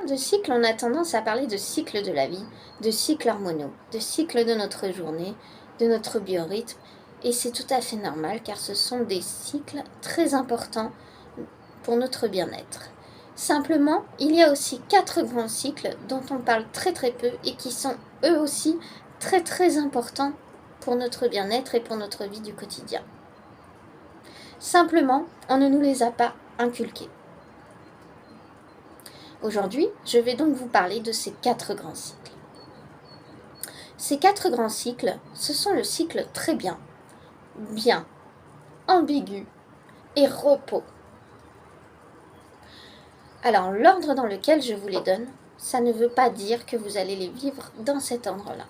parle de cycle, on a tendance à parler de cycle de la vie, de cycle hormonaux, de cycle de notre journée, de notre biorhythme. Et c'est tout à fait normal car ce sont des cycles très importants pour notre bien-être. Simplement, il y a aussi 4 grands cycles dont on parle très très peu et qui sont eux aussi très très importants pour notre bien-être et pour notre vie du quotidien. Simplement, on ne nous les a pas inculqués. Aujourd'hui, je vais donc vous parler de ces 4 grands cycles. Ces 4 grands cycles, ce sont le cycle très bien, bien, ambigu et repos. Alors, l'ordre dans lequel je vous les donne, ça ne veut pas dire que vous allez les vivre dans cet ordre-là.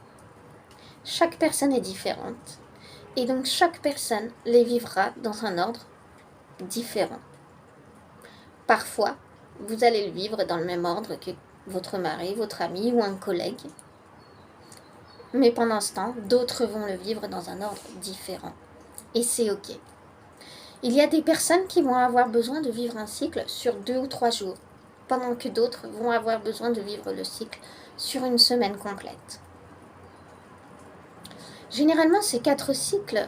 Chaque personne est différente et donc chaque personne les vivra dans un ordre différent. Parfois, vous allez le vivre dans le même ordre que votre mari, votre ami ou un collègue. Mais pendant ce temps, d'autres vont le vivre dans un ordre différent. Et c'est ok. Il y a des personnes qui vont avoir besoin de vivre un cycle sur 2 ou 3 jours, pendant que d'autres vont avoir besoin de vivre le cycle sur une semaine complète. Généralement, ces 4 cycles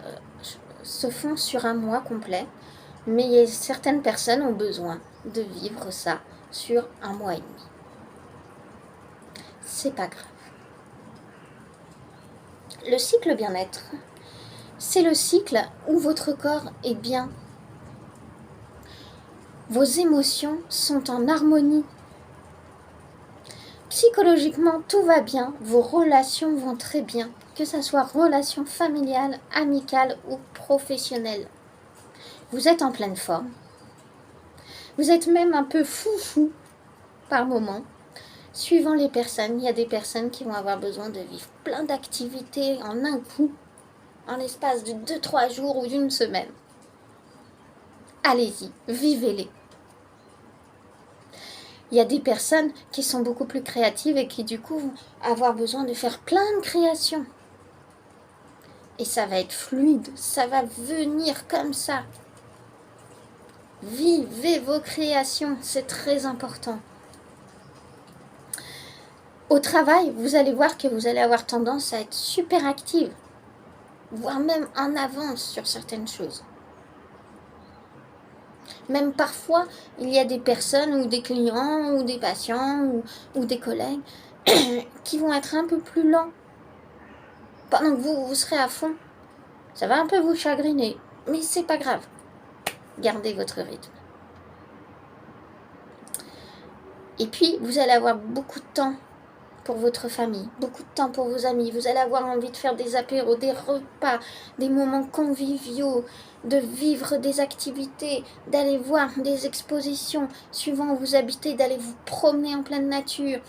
se font sur un mois complet, mais certaines personnes ont besoin de vivre ça sur un mois et demi. C'est pas grave. Le cycle bien-être, c'est le cycle où votre corps est bien. Vos émotions sont en harmonie. Psychologiquement, tout va bien, vos relations vont très bien, que ce soit relations familiales, amicales ou professionnelles. Vous êtes en pleine forme. Vous êtes même un peu foufou par moment. Suivant les personnes, il y a des personnes qui vont avoir besoin de vivre plein d'activités en un coup, en l'espace de 2-3 jours ou d'une semaine. Allez-y, vivez-les. Il y a des personnes qui sont beaucoup plus créatives et qui du coup vont avoir besoin de faire plein de créations. Et ça va être fluide, ça va venir comme ça. Vivez vos créations, c'est très important. Au travail, vous allez voir que vous allez avoir tendance à être super active, voire même en avance sur certaines choses. Même parfois, il y a des personnes ou des clients ou des patients ou des collègues qui vont être un peu plus lents pendant que vous serez à fond. Ça va un peu vous chagriner, mais c'est pas grave. Gardez votre rythme. Et puis, vous allez avoir beaucoup de temps pour votre famille, beaucoup de temps pour vos amis. Vous allez avoir envie de faire des apéros, des repas, des moments conviviaux, de vivre des activités, d'aller voir des expositions, suivant où vous habitez, d'aller vous promener en pleine nature,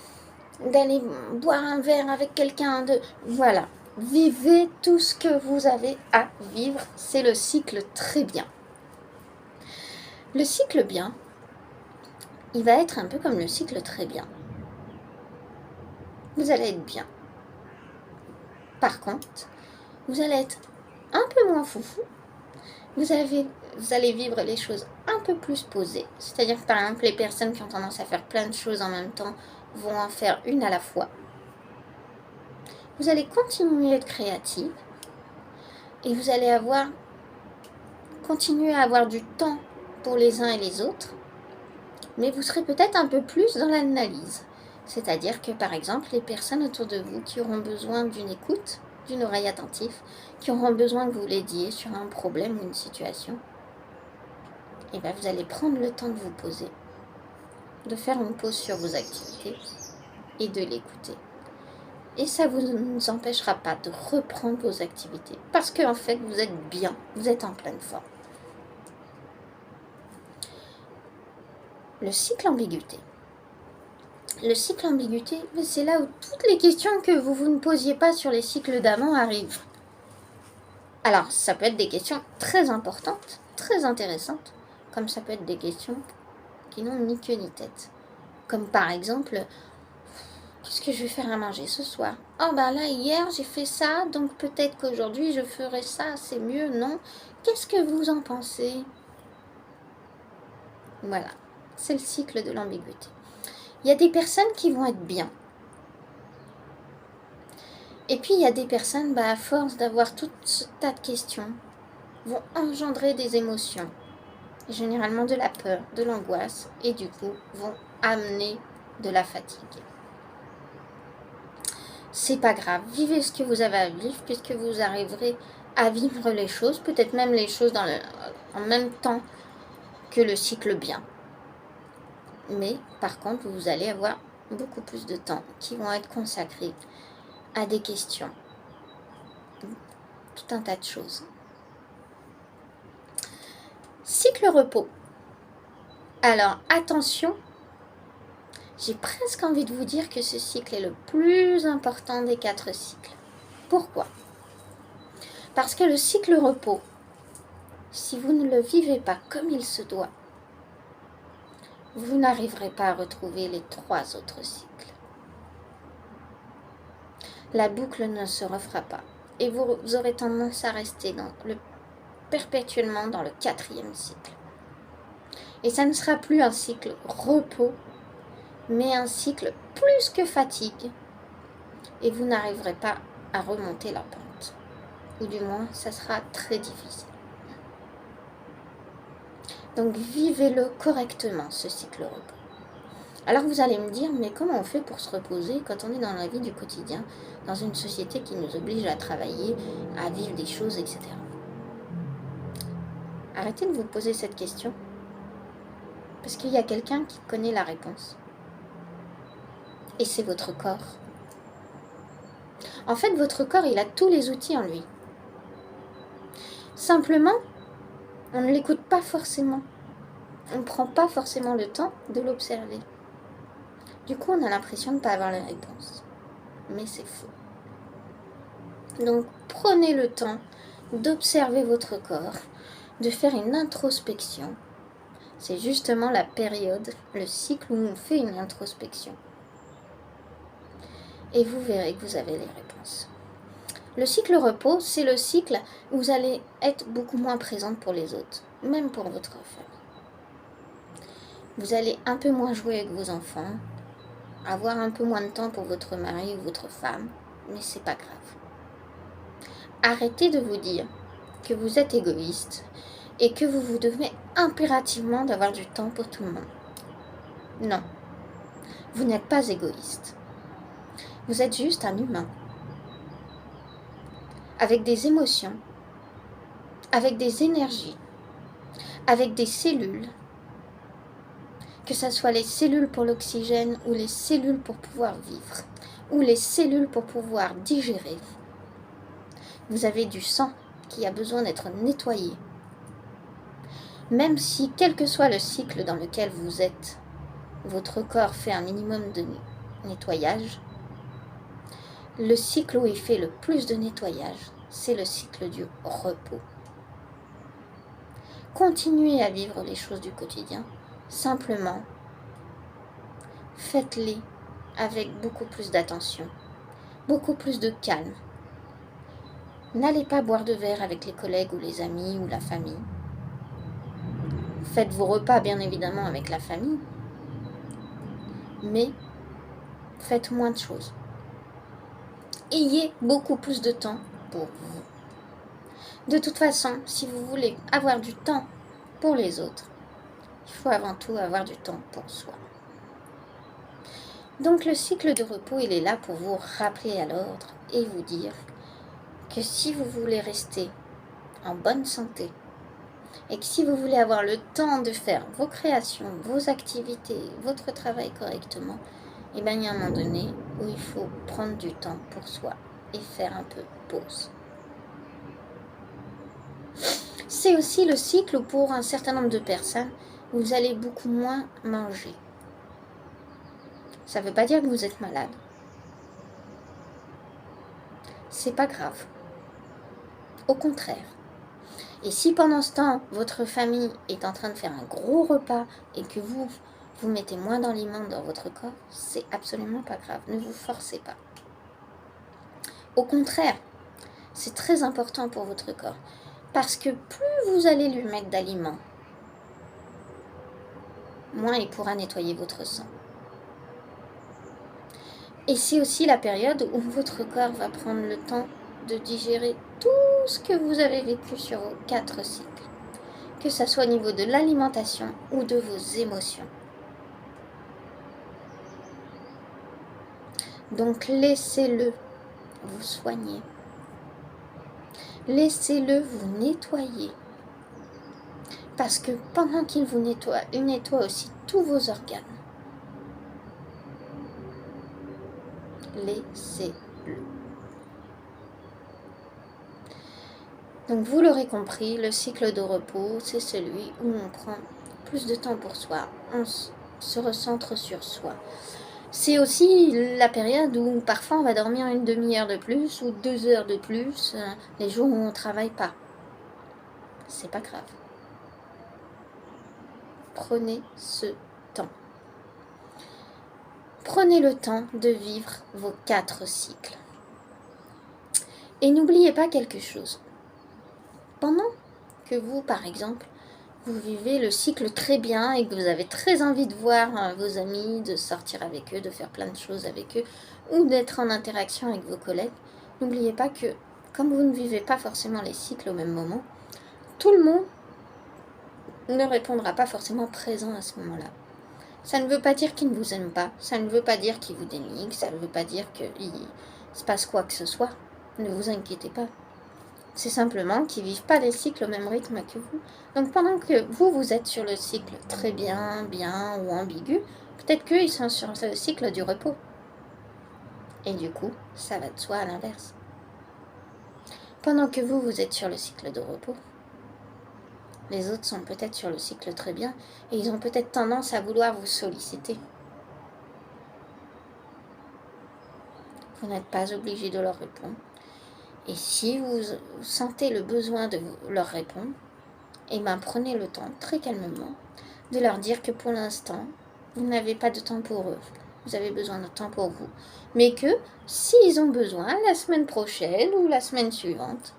d'aller boire un verre avec quelqu'un. Voilà, vivez tout ce que vous avez à vivre. C'est le cycle très bien. Le cycle bien, il va être un peu comme le cycle très bien. Vous allez être bien. Par contre, vous allez être un peu moins foufou. Vous allez vivre les choses un peu plus posées. C'est-à-dire que par exemple, les personnes qui ont tendance à faire plein de choses en même temps vont en faire une à la fois. Vous allez continuer à être créative et vous allez continuer à avoir du temps pour les uns et les autres, mais vous serez peut-être un peu plus dans l'analyse. C'est-à-dire que, par exemple, les personnes autour de vous qui auront besoin d'une écoute, d'une oreille attentive, qui auront besoin que vous l'aidiez sur un problème ou une situation, et bien vous allez prendre le temps de vous poser, de faire une pause sur vos activités et de l'écouter. Et ça ne vous empêchera pas de reprendre vos activités, parce qu'en fait, vous êtes bien, vous êtes en pleine forme. Le cycle ambiguïté. Le cycle ambiguïté, c'est là où toutes les questions que vous ne posiez pas sur les cycles d'avant arrivent. Alors, ça peut être des questions très importantes, très intéressantes, comme ça peut être des questions qui n'ont ni queue ni tête. Comme par exemple, qu'est-ce que je vais faire à manger ce soir? Oh ben là, hier j'ai fait ça, donc peut-être qu'aujourd'hui je ferai ça, c'est mieux, non? Qu'est-ce que vous en pensez? Voilà, c'est le cycle de l'ambiguïté. Il y a des personnes qui vont être bien. Et puis il y a des personnes, à force d'avoir tout ce tas de questions, vont engendrer des émotions, généralement de la peur, de l'angoisse, et du coup vont amener de la fatigue. C'est pas grave, vivez ce que vous avez à vivre, puisque vous arriverez à vivre les choses, peut-être même les choses en même temps que le cycle bien. Mais par contre, vous allez avoir beaucoup plus de temps qui vont être consacrés à des questions, tout un tas de choses. Cycle repos. Alors attention, j'ai presque envie de vous dire que ce cycle est le plus important des 4 cycles. Pourquoi ? Parce que le cycle repos, si vous ne le vivez pas comme il se doit, vous n'arriverez pas à retrouver les 3 autres cycles. La boucle ne se refera pas et vous aurez tendance à rester perpétuellement dans le 4e cycle. Et ça ne sera plus un cycle repos, mais un cycle plus que fatigue. Et vous n'arriverez pas à remonter la pente. Ou du moins, ça sera très difficile. Donc, vivez-le correctement, ce cycle repos. Alors, vous allez me dire, mais comment on fait pour se reposer quand on est dans la vie du quotidien, dans une société qui nous oblige à travailler, à vivre des choses, etc. Arrêtez de vous poser cette question. Parce qu'il y a quelqu'un qui connaît la réponse. Et c'est votre corps. En fait, votre corps, il a tous les outils en lui. Simplement, on ne l'écoute pas forcément. On ne prend pas forcément le temps de l'observer. Du coup, on a l'impression de ne pas avoir les réponses. Mais c'est faux. Donc, prenez le temps d'observer votre corps, de faire une introspection. C'est justement la période, le cycle où on fait une introspection. Et vous verrez que vous avez les réponses. Le cycle repos, c'est le cycle où vous allez être beaucoup moins présente pour les autres, même pour votre famille. Vous allez un peu moins jouer avec vos enfants, avoir un peu moins de temps pour votre mari ou votre femme, mais c'est pas grave. Arrêtez de vous dire que vous êtes égoïste et que vous devez impérativement d'avoir du temps pour tout le monde. Non, vous n'êtes pas égoïste. Vous êtes juste un humain, avec des émotions, avec des énergies, avec des cellules, que ce soit les cellules pour l'oxygène ou les cellules pour pouvoir vivre, ou les cellules pour pouvoir digérer. Vous avez du sang qui a besoin d'être nettoyé. Même si, quel que soit le cycle dans lequel vous êtes, votre corps fait un minimum de nettoyage, le cycle où il fait le plus de nettoyage, c'est le cycle du repos. Continuez à vivre les choses du quotidien, simplement, faites-les avec beaucoup plus d'attention, beaucoup plus de calme. N'allez pas boire de verre avec les collègues ou les amis ou la famille. Faites vos repas, bien évidemment, avec la famille, mais faites moins de choses. Ayez beaucoup plus de temps pour vous. De toute façon, si vous voulez avoir du temps pour les autres, il faut avant tout avoir du temps pour soi. Donc le cycle de repos, il est là pour vous rappeler à l'ordre et vous dire que si vous voulez rester en bonne santé et que si vous voulez avoir le temps de faire vos créations, vos activités, votre travail correctement, il y a un moment donné où il faut prendre du temps pour soi et faire un peu pause. C'est aussi le cycle où pour un certain nombre de personnes, vous allez beaucoup moins manger. Ça ne veut pas dire que vous êtes malade. C'est pas grave. Au contraire. Et si pendant ce temps, votre famille est en train de faire un gros repas et que vous mettez moins d'aliments dans votre corps, c'est absolument pas grave. Ne vous forcez pas. Au contraire, c'est très important pour votre corps. Parce que plus vous allez lui mettre d'aliments, moins il pourra nettoyer votre sang. Et c'est aussi la période où votre corps va prendre le temps de digérer tout ce que vous avez vécu sur vos 4 cycles, que ce soit au niveau de l'alimentation ou de vos émotions. Donc laissez-le vous soigner. Laissez-le vous nettoyer. Parce que pendant qu'il vous nettoie, il nettoie aussi tous vos organes. Laissez-le. Donc vous l'aurez compris, le cycle de repos, c'est celui où on prend plus de temps pour soi, on se recentre sur soi. C'est aussi la période où parfois on va dormir une demi-heure de plus ou 2 heures de plus, les jours où on ne travaille pas. C'est pas grave. Prenez ce temps. Prenez le temps de vivre vos 4 cycles. Et n'oubliez pas quelque chose. Pendant que vous, par exemple, vous vivez le cycle très bien et que vous avez très envie de voir vos amis, de sortir avec eux, de faire plein de choses avec eux, ou d'être en interaction avec vos collègues, n'oubliez pas que, comme vous ne vivez pas forcément les cycles au même moment, tout le monde ne répondra pas forcément présent à ce moment-là. Ça ne veut pas dire qu'ils ne vous aiment pas, ça ne veut pas dire qu'ils vous dénigrent, ça ne veut pas dire qu'il se passe quoi que ce soit. Ne vous inquiétez pas. C'est simplement qu'ils ne vivent pas les cycles au même rythme que vous. Donc pendant que vous êtes sur le cycle très bien, bien ou ambigu, peut-être qu'ils sont sur le cycle du repos. Et du coup, ça va de soi à l'inverse. Pendant que vous êtes sur le cycle de repos, les autres sont peut-être sur le cycle très bien et ils ont peut-être tendance à vouloir vous solliciter. Vous n'êtes pas obligé de leur répondre. Et si vous sentez le besoin de leur répondre, eh bien prenez le temps, très calmement, de leur dire que pour l'instant, vous n'avez pas de temps pour eux. Vous avez besoin de temps pour vous. Mais que s'ils ont besoin, la semaine prochaine ou la semaine suivante,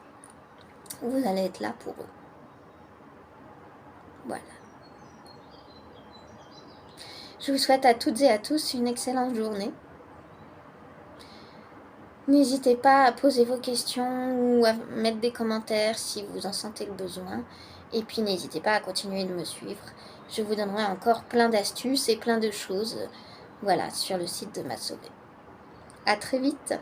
vous allez être là pour eux. Voilà. Je vous souhaite à toutes et à tous une excellente journée. N'hésitez pas à poser vos questions ou à mettre des commentaires si vous en sentez le besoin. Et puis n'hésitez pas à continuer de me suivre. Je vous donnerai encore plein d'astuces et plein de choses, voilà, sur le site de Ma Sauvée. À très vite.